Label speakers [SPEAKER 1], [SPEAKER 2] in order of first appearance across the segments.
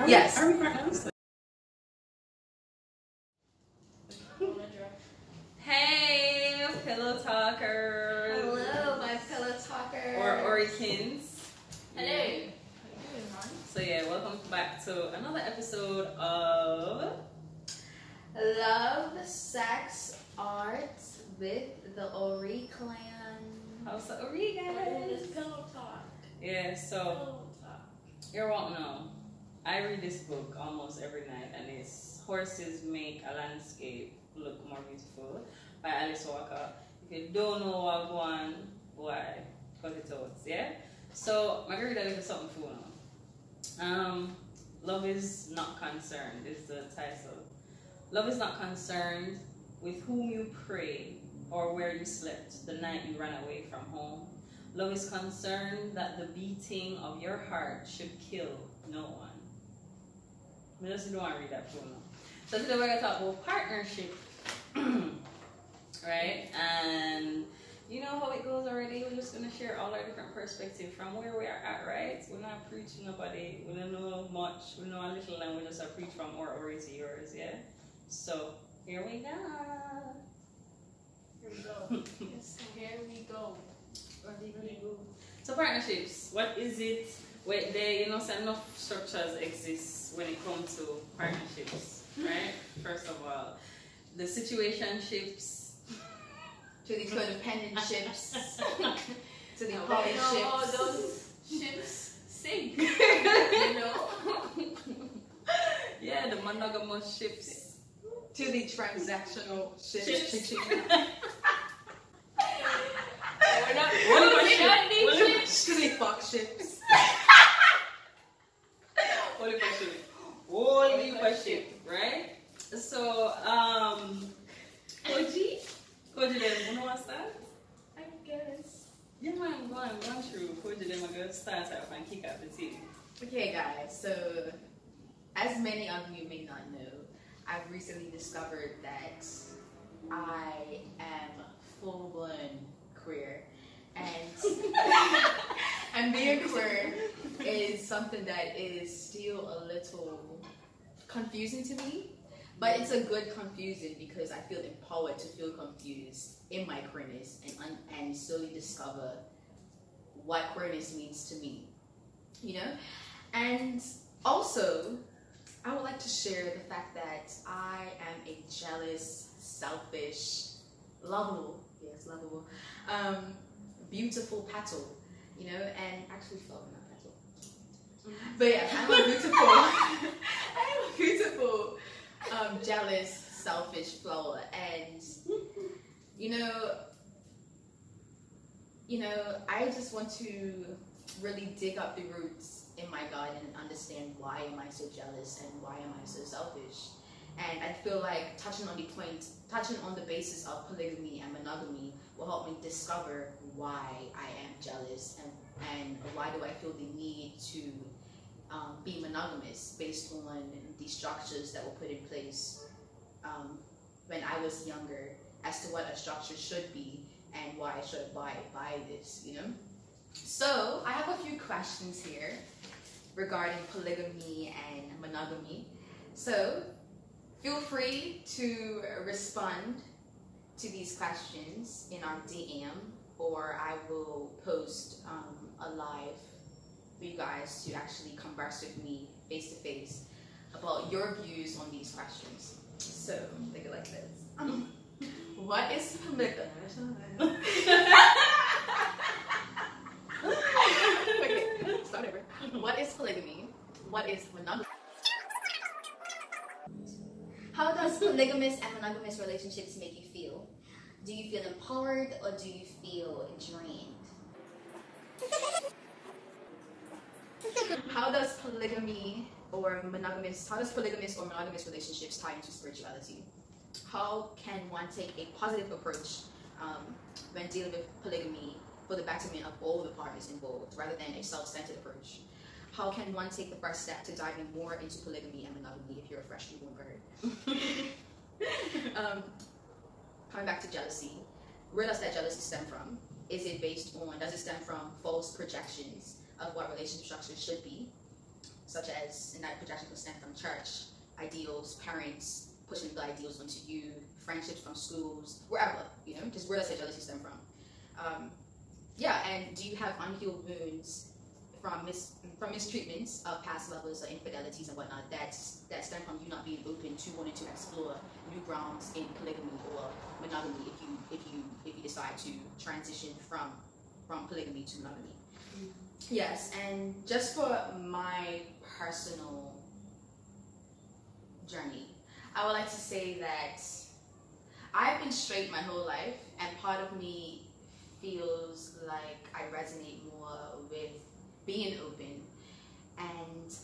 [SPEAKER 1] Yes.
[SPEAKER 2] Are we partners? Hey, pillow talkers.
[SPEAKER 1] Hello, my pillow talker.
[SPEAKER 2] Or Orikins.
[SPEAKER 1] Hello.
[SPEAKER 2] So yeah, welcome back to another episode of
[SPEAKER 1] Love, Sex, Art with the Ori clan.
[SPEAKER 2] House of Ori, guys.
[SPEAKER 3] Pillow talk.
[SPEAKER 2] Yeah, so you're welcome now. I read this book almost every night, and it's Horses Make a Landscape Look More Beautiful by Alice Walker. If you don't know what one, why? Cut it out, yeah? So, I'm going to read a little something for now. Love is not concerned is the title. Love is not concerned with whom you pray or where you slept the night you ran away from home. Love is concerned that the beating of your heart should kill no one. I just don't want to read that for now. So today we're going to talk about partnership. Right? And you know how it goes already. We're just going to share all our different perspectives from where we are at, right? We're not preaching nobody. We don't know much. We know a little, and we just preach from our Ori to yours, yeah? So, here we go.
[SPEAKER 3] Here we go. Yes, here we go.
[SPEAKER 2] So partnerships, what is it? Where there, enough structures exist when it comes to partnerships, right? First of all, the situationships,
[SPEAKER 1] To the codependent ships. To the
[SPEAKER 3] All
[SPEAKER 1] polyships.
[SPEAKER 3] those ships sink. You know?
[SPEAKER 2] yeah, the monogamous ships.
[SPEAKER 1] To the transactional ships.
[SPEAKER 3] We're not
[SPEAKER 1] To the fuck ships.
[SPEAKER 2] Holy ship, right? So, Koji them, you know what's that?
[SPEAKER 3] I guess.
[SPEAKER 2] Yeah, man, go through. Koji them, I'm going to start off and kick out the team.
[SPEAKER 1] Okay, guys, so as many of you may not know, I've recently discovered that I am full-blown queer, and being queer is something that is still a little confusing to me, but it's a good confusing because I feel empowered to feel confused in my queerness and slowly discover what queerness means to me, you know? And also, I would like to share the fact that I am a jealous, selfish, lovable, beautiful petal, you know, and actually flower, not petal. But yeah, I'm a beautiful, jealous, selfish flower, and you know, I just want to really dig up the roots in my garden and understand why am I so jealous and why am I so selfish. And I feel like touching on the basis of polygamy and monogamy will help me discover why I am jealous and why do I feel the need to be monogamous based on the structures that were put in place when I was younger as to what a structure should be and why I should abide by this, you know? So I have a few questions here regarding polygamy and monogamy. So feel free to respond to these questions in our DM, or I will post a live for you guys to actually converse with me face to face about your views on these questions. So think it like this. What is polygamy? Okay, start over. What is polygamy? What is monogamy? How does polygamous and monogamous relationships make you feel? Do you feel empowered or do you feel drained? How does polygamy or monogamous relationships tie into spirituality? How can one take a positive approach when dealing with polygamy for the betterment of all the parties involved, rather than a self-centered approach? How can one take the first step to diving more into polygamy and monogamy if you're a freshly born bird? Coming back to jealousy, where does that jealousy stem from? Does it stem from false projections of what relationship structures should be? such as, and that projection can stem from church, ideals, parents pushing the ideals onto you, friendships from schools, wherever, you know, just where does that jealousy stem from? Yeah, and do you have unhealed wounds from mistreatments of past lovers or infidelities and whatnot that stem from you not being open to wanting to explore new grounds in polygamy or monogamy if you decide to transition from polygamy to monogamy? Yes, and just for my personal journey, I would like to say that I've been straight my whole life, and part of me feels like I resonate more with being open, and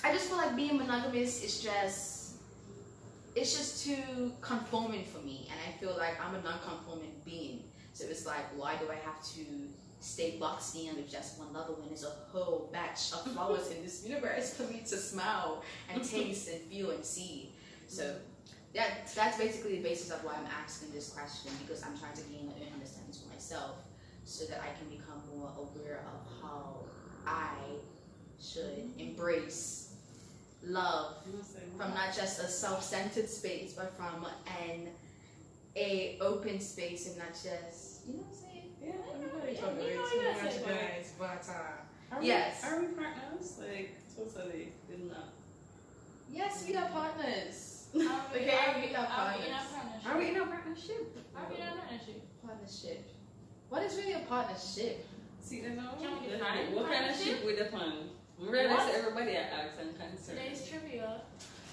[SPEAKER 1] I just feel like being monogamous is just too conforming for me, and I feel like I'm a non-conforming being. So it's like, why do I have to stay boxed in with just one lover when there's a whole batch of flowers in this universe for me to smell and taste and feel and see? So that's basically the basis of why I'm asking this question, because I'm trying to gain an understanding for myself so that I can become more aware of how I should embrace love from not just a self-centered space, but from a open space, and not just, you know what I'm saying? Yes.
[SPEAKER 2] Are we partners? Like, totally did not.
[SPEAKER 1] Yes, we are partners.
[SPEAKER 3] Are we in a partnership?
[SPEAKER 2] Are we in a partnership?
[SPEAKER 3] Are we in a partnership?
[SPEAKER 1] Partnership. What is really a partnership?
[SPEAKER 2] See, you know,
[SPEAKER 3] Can we define
[SPEAKER 2] what kind of
[SPEAKER 3] partnership?
[SPEAKER 2] ship with the plan? I'm ready to say everybody at Acts and Concern.
[SPEAKER 3] Today's trivia.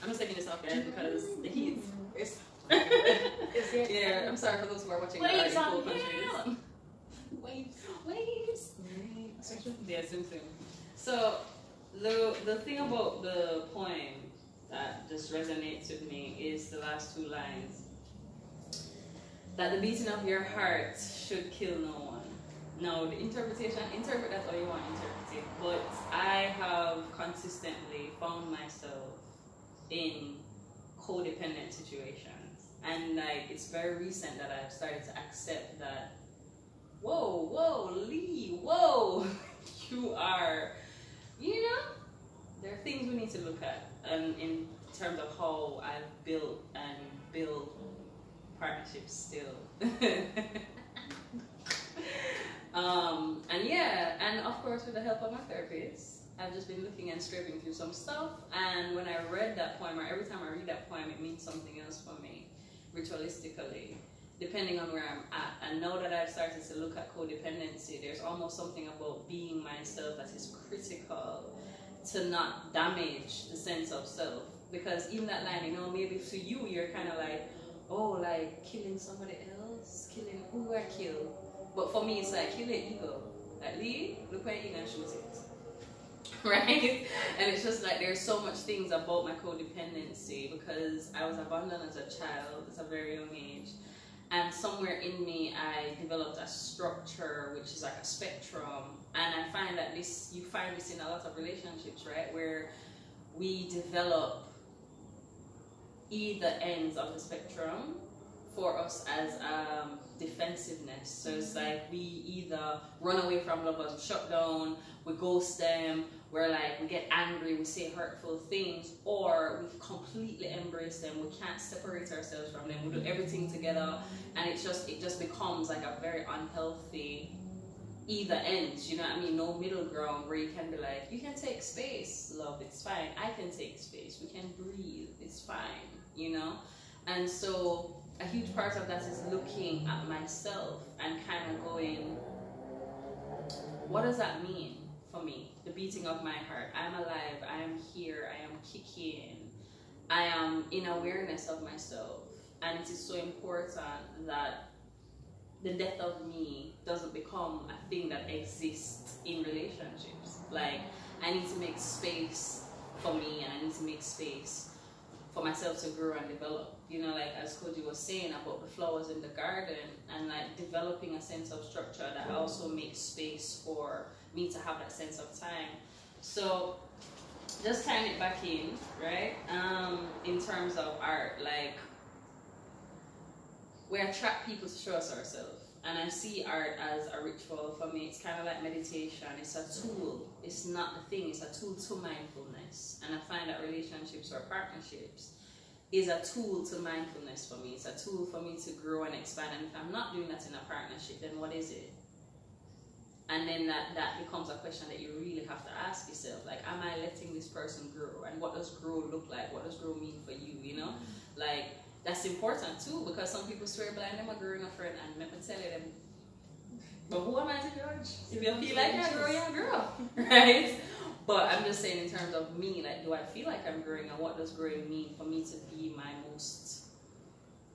[SPEAKER 2] I'm just taking this off, guys, because the heat.
[SPEAKER 1] It's
[SPEAKER 2] Yeah, I'm sorry for those who are watching.
[SPEAKER 3] Waves
[SPEAKER 2] the
[SPEAKER 3] on
[SPEAKER 2] cool countries.
[SPEAKER 3] here.
[SPEAKER 2] Waves. Yeah, soon. So the thing about the poem that just resonates with me is the last two lines. That the beating of your heart should kill no one. Now the interpretation, interpret that how you want to interpret it. But I have consistently found myself in codependent situations. And like, it's very recent that I've started to accept that, whoa, Lee, whoa, you are, you know, there are things we need to look at in terms of how I've built and build partnerships still. And yeah, and of course with the help of my therapist, I've just been looking and scraping through some stuff, and when I read that poem, or every time I read that poem, it means something else for me, ritualistically, depending on where I'm at. And now that I've started to look at codependency, there's almost something about being myself that is critical to not damage the sense of self. Because even that line, you know, maybe to you, you're kind of like, oh, like killing somebody else, killing who I kill. But for me, it's like, kill your ego. Like, Lee, look where you're gonna shoot it. Right? And it's just like, there's so much things about my codependency because I was abandoned as a child at a very young age. And somewhere in me, I developed a structure, which is like a spectrum. And I find that you find this in a lot of relationships, right? Where we develop either ends of the spectrum for us as defensiveness. So it's like we either run away from lovers, we shut down, we ghost them, we're like, we get angry, we say hurtful things, or we completely embrace them, we can't separate ourselves from them, we do everything together, and it just becomes like a very unhealthy either ends, you know what I mean? No middle ground where you can be like, you can take space, love, it's fine, I can take space, we can breathe, it's fine, you know? And so a huge part of that is looking at myself and kind of going, what does that mean for me? The beating of my heart. I'm alive, I am here, I am kicking, I am in awareness of myself. And it is so important that the death of me doesn't become a thing that exists in relationships. Like, I need to make space for me, and I need to make space for myself to grow and develop. You know, like as Koji was saying about the flowers in the garden, and like developing a sense of structure that also makes space for me to have that sense of time. So just tying it back in, right? In terms of art, like we attract people to show us ourselves. and I see art as a ritual. For me, it's kind of like meditation. It's a tool. It's not the thing. It's a tool to mindfulness. And I find that relationships or partnerships is a tool to mindfulness for me. It's a tool for me to grow and expand. And if I'm not doing that in a partnership, then what is it? And then that becomes a question that you really have to ask yourself. Like, am I letting this person grow? And what does grow look like? What does grow mean for you, you know? Like, that's important too, because some people swear blind them are growing a friend, and let me tell you them. But who am I to judge? If you feel like you're grow, right? But I'm just saying in terms of me, like, do I feel like I'm growing, and what does growing mean for me to be my most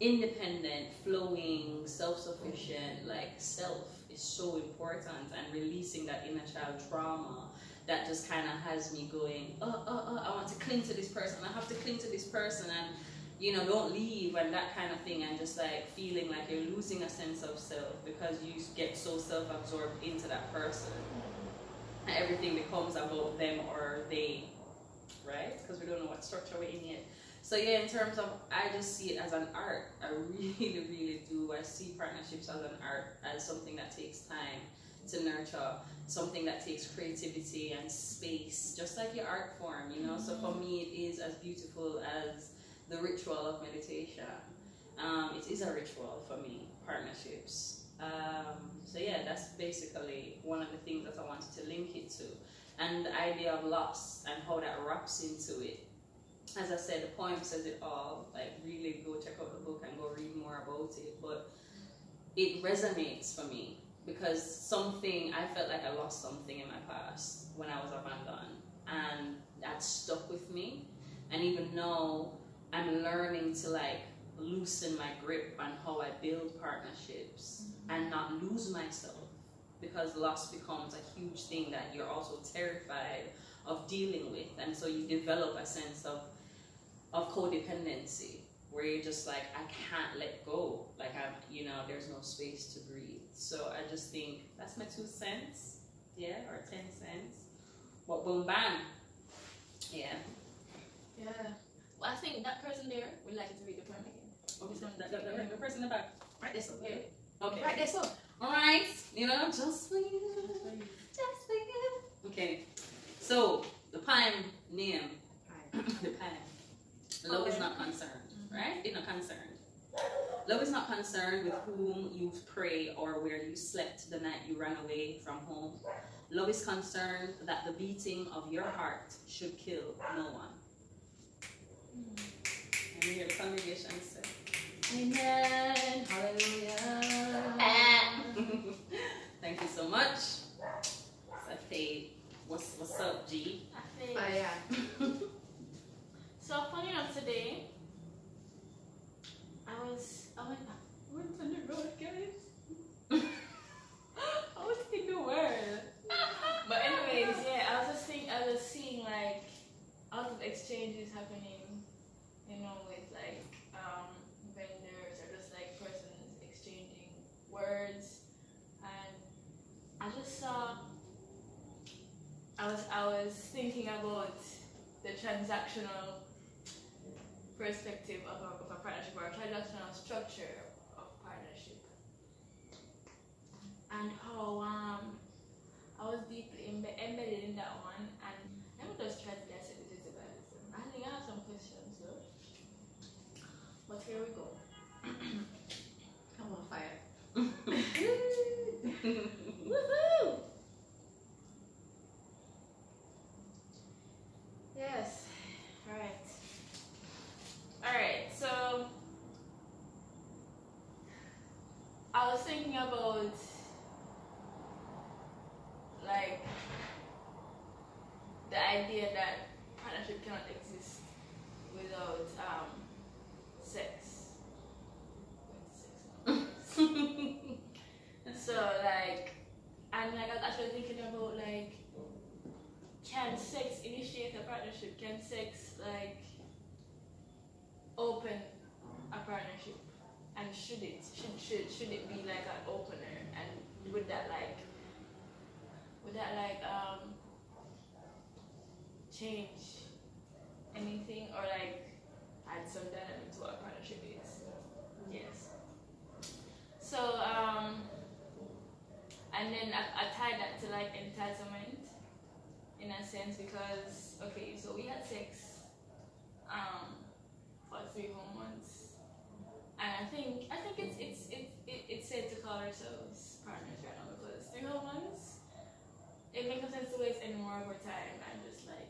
[SPEAKER 2] independent, flowing, self-sufficient, like self is so important, and releasing that inner child trauma that just kind of has me going, I want to cling to this person, I have to cling to this person, and you know, don't leave, and that kind of thing, and just like feeling like you're losing a sense of self because you get so self-absorbed into that person, and everything becomes about them or they, right? Because we don't know what structure we're in yet. So yeah, in terms of, I just see it as an art. I really, really do. I see partnerships as an art, as something that takes time to nurture, something that takes creativity and space, just like your art form, you know? So for me, it is as beautiful as the ritual of meditation. It is a ritual for me, partnerships. So yeah, that's basically one of the things that I wanted to link it to. And the idea of loss and how that wraps into it. As I said, the poem says it all. Like, really go check out the book and go read more about it. But it resonates for me because I felt like I lost something in my past when I was abandoned. And that stuck with me. And even now, I'm learning to like loosen my grip on how I build partnerships and not lose myself, because loss becomes a huge thing that you're also terrified of dealing with, and so you develop a sense of codependency where you're just like, I can't let go, like there's no space to breathe. So I just think that's my 2 cents, yeah, or 10 cents. But boom bang, yeah.
[SPEAKER 3] Well, I think that person there would like you to read the poem again.
[SPEAKER 2] Okay, the person in the back.
[SPEAKER 3] Right this up.
[SPEAKER 2] Okay.
[SPEAKER 3] Right this up.
[SPEAKER 2] Alright, just for you. Just for you. Okay. So the poem name. The poem. Love is not concerned. Right? It's not concerned. Love is not concerned with whom you pray or where you slept the night you ran away from home. Love is concerned that the beating of your heart should kill no one. And we hear the congregation say, Amen. Hallelujah. Thank you so much. So Faye, what's up, G?
[SPEAKER 3] Oh yeah. So funny enough, today I went on the road, guys. I was in the world. But anyways, yeah, I was seeing like a lot of exchanges happening, you know, with like vendors or just like persons exchanging words, and I just saw. I was thinking about the transactional perspective of a partnership, or a transactional structure of partnership, and how I was deeply embedded in that one. And let me just try to dissect it a bit. I think I have some questions though, but here we go.
[SPEAKER 1] Come on, fire.
[SPEAKER 3] Woohoo! Yes. Alright, so I was thinking about like the idea that partnership cannot exist without sex. So like, and like I was actually thinking about like, can sex initiate a partnership? Can sex like open a partnership? And should it be like an opener? And would that like change anything, or like add some dynamic to what a partnership is? Yes. So sense because okay, so we had sex for 3 whole months, and I think it's safe to call ourselves partners right now because 3 whole months it makes no sense to waste any more of our time and just like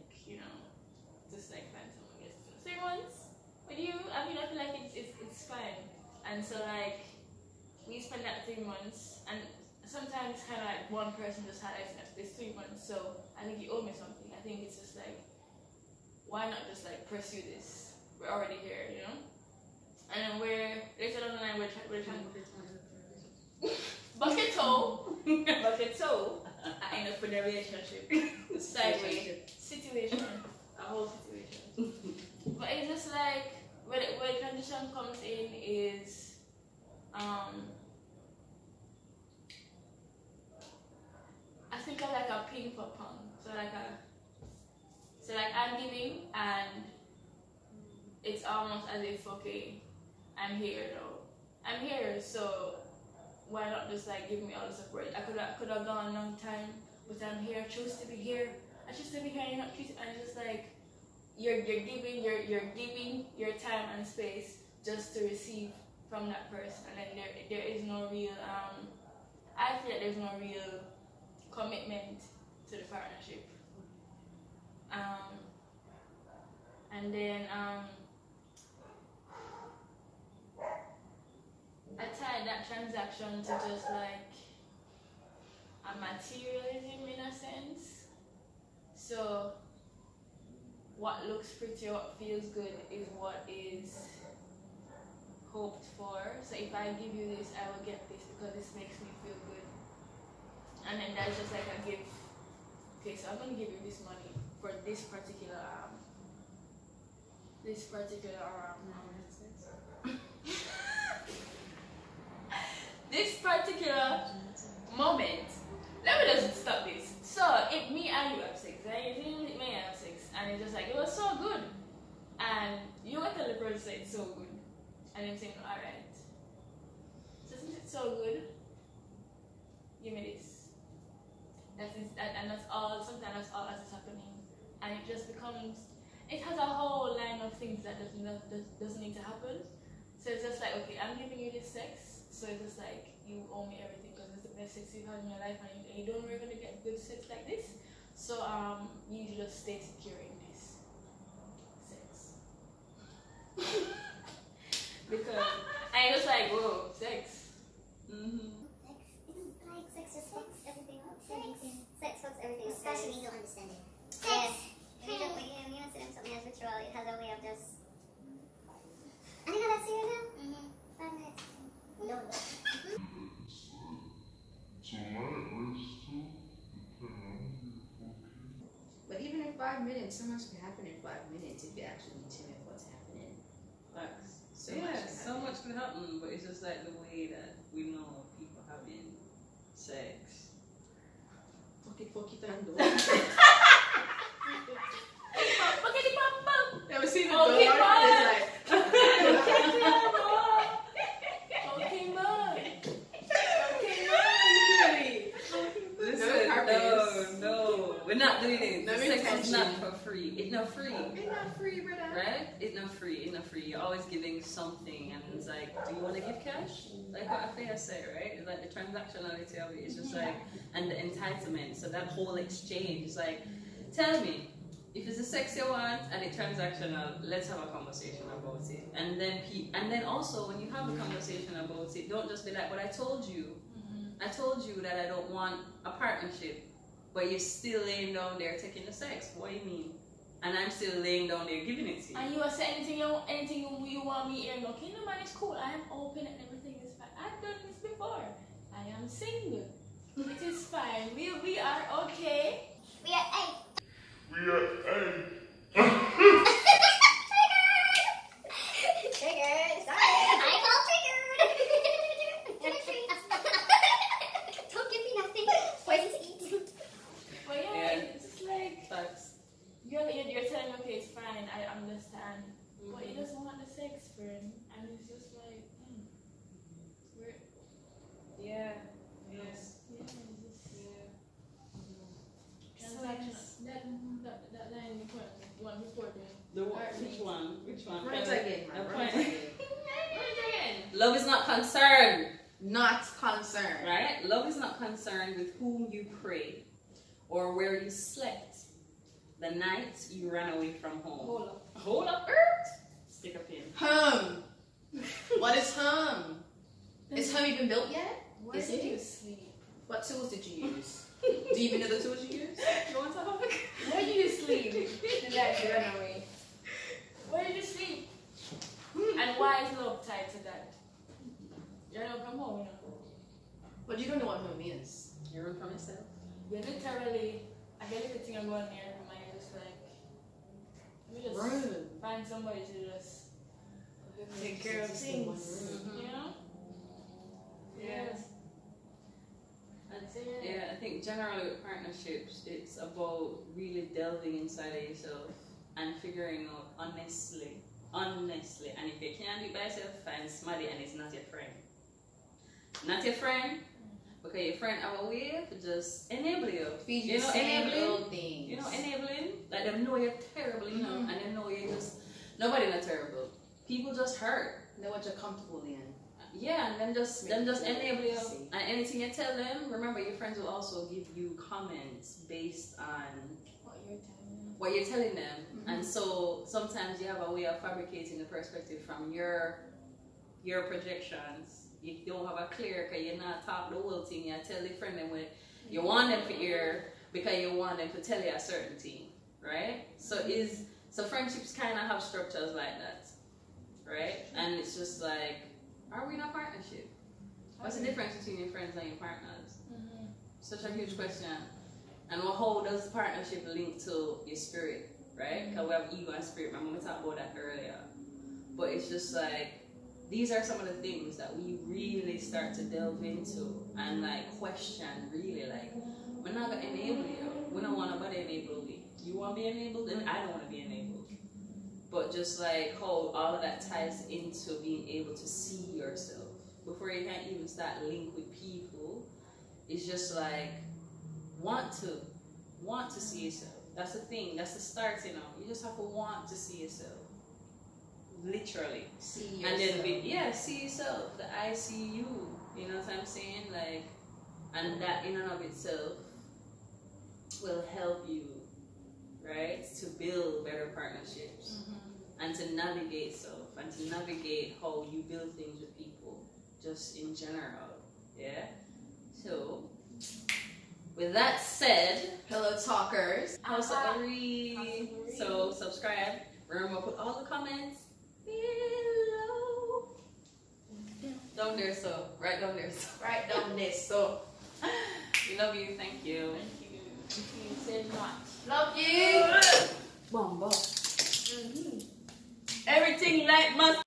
[SPEAKER 3] just like find someone else. 3 months with you, I mean I feel like it's fine, and so like we spent that 3 months and. Sometimes kind of like one person just highlights that it's 3 months, so I think you owe me something. I think it's just like, why not just like pursue this? We're already here, you know? And then later down the line, we're trying bucket toe, I end up in a relationship, sideways situation, a whole situation. But it's just like, where transition comes in is, I think of like a ping pong. So like I'm giving and it's almost as if okay, I'm here though. I'm here, so why not just like give me all the support? I could have gone a long time, but I'm here. I choose to be here. I choose to be here. You're not choosing, and it's just like you're giving your time and space just to receive from that person, and then there is no real I feel like there's no real commitment to the partnership. And then I tied that transaction to just like a materialism in a sense. So what looks pretty, what feels good is what is hoped for. So if I give you this, I will get this because this makes me feel good. And then that's just like a gift. Okay, so I'm gonna give you this money for this particular this particular moment. Let me just stop this. So if me and you have sex, right? You may have sex, and it's just like it was so good, and you want to tell the person it's so good, and then saying, all right, so since it's so good, give me this. And that's all. Sometimes that's all that's happening, and it just becomes. It has a whole line of things that doesn't need to happen. So it's just like, okay, I'm giving you this sex, so it's just like you owe me everything because it's the best sex you've had in your life, and you don't really gonna get good sex like this. So you just stay secure in this sex because I just like whoa sex.
[SPEAKER 4] Sex fucks everything. Especially when you don't understand it. Yes. When you don't sit in something as ritual, it has a way of just. I think that's serious now. 5 minutes. No.
[SPEAKER 1] But even in 5 minutes, so much can happen in 5 minutes if you actually tune in what's happening.
[SPEAKER 2] Facts.
[SPEAKER 1] So
[SPEAKER 2] much can happen, but it's just like the way that we know people having sex.
[SPEAKER 1] Fuck it and do.
[SPEAKER 3] Never seen the
[SPEAKER 1] door.
[SPEAKER 3] Okay,
[SPEAKER 2] no, we're not doing it. The sex is not for free. It's not free.
[SPEAKER 1] It's not free, brother.
[SPEAKER 2] Right? It's not free. You're always giving something, and it's like, do you want to give cash? Like what Afia said, right? It's like the transactionality of it is just like, and the entitlement. So that whole exchange is like, tell me, if it's a sex you want and it's transactional, let's have a conversation about it. And then also when you have a conversation about it, don't just be like, but I told you. I told you that I don't want a partnership, but you're still laying down there taking the sex. What do you mean? And I'm still laying down there giving it to you.
[SPEAKER 3] And you are saying anything you want me here. Okay, no man, it's cool. I am open and everything is fine. I've done this before. I am single. It is fine. We are okay.
[SPEAKER 4] We are A. Triggered. Sorry. I call triggered. Don't give me nothing. Poison to eat.
[SPEAKER 3] But yeah, it's just like you're telling me, okay, it's fine. I understand. But you just want the sex, friend, and it's just like,
[SPEAKER 2] yeah.
[SPEAKER 3] Yes. Yeah. Transactional.
[SPEAKER 2] Which one?
[SPEAKER 1] Point again, man. Point again.
[SPEAKER 2] Love is not concerned.
[SPEAKER 1] Not concerned.
[SPEAKER 2] Right? Love is not concerned with whom you pray or where you slept the night you ran away from home. Hold up. Stick a pin.
[SPEAKER 1] Home. What is home? Is home even built yet?
[SPEAKER 3] Where did you sleep?
[SPEAKER 1] What tools did you use? Do you even know the tools you use?
[SPEAKER 3] You want to talk? Where did you sleep the night you ran away? Where did you sleep? And why is love tied to that? You're not from home, you know.
[SPEAKER 1] But you don't know what home is.
[SPEAKER 2] You run from yourself?
[SPEAKER 3] You're literally, I get a thing I'm going there from my just like, we just find somebody to just take care of things. You know? Yes.
[SPEAKER 2] Yeah, I think generally with partnerships, it's about really delving inside of yourself and figuring out honestly. And if you can't do it by yourself, find somebody and it's not your friend. Not your friend, because your friend have a way to just enable you.
[SPEAKER 1] Feed you know, enabling things.
[SPEAKER 2] You know, enabling. Like them know you're terrible, you know, and they know you're just nobody not terrible. People just hurt.
[SPEAKER 1] Know what you're comfortable in.
[SPEAKER 2] Yeah, and then just enable you. And anything you tell them, remember your friends will also give you comments based on what you're telling them. And so sometimes you have a way of fabricating the perspective from your projections. You don't have a clear, because you're not talk the whole thing. You tell the friend them what you want them to hear because you want them to tell you a certain thing, right? So friendships kind of have structures like that, right? And it's just like, are we in a partnership? What's the difference between your friends and your partners? Such a huge question. And how does partnership link to your spirit, right? Because we have ego and spirit. My mom talked about that earlier. But it's just like, these are some of the things that we really start to delve into and like question, really like, we're not going to enable you. We don't want nobody enable me. You want to be enabled? Then I don't want to be enabled. But just like how all of that ties into being able to see yourself. Before you can even start link with people, it's just like, want to see yourself. That's the thing. That's the start, you know. You just have to want to see yourself. Literally.
[SPEAKER 1] See yourself.
[SPEAKER 2] And then see yourself. The I see you. You know what I'm saying? Like, and that in and of itself will help you, right? To build better partnerships and to navigate self and to navigate how you build things with people, just in general. Yeah? So with that said,
[SPEAKER 1] hello talkers.
[SPEAKER 2] House of Ori. So subscribe. Remember, put all the comments below. Down there, so. Right down there, so.
[SPEAKER 1] Right down there, so.
[SPEAKER 2] We love you. Thank you.
[SPEAKER 3] Thank you. You said much.
[SPEAKER 1] Love you.
[SPEAKER 2] Bomba. Everything like must.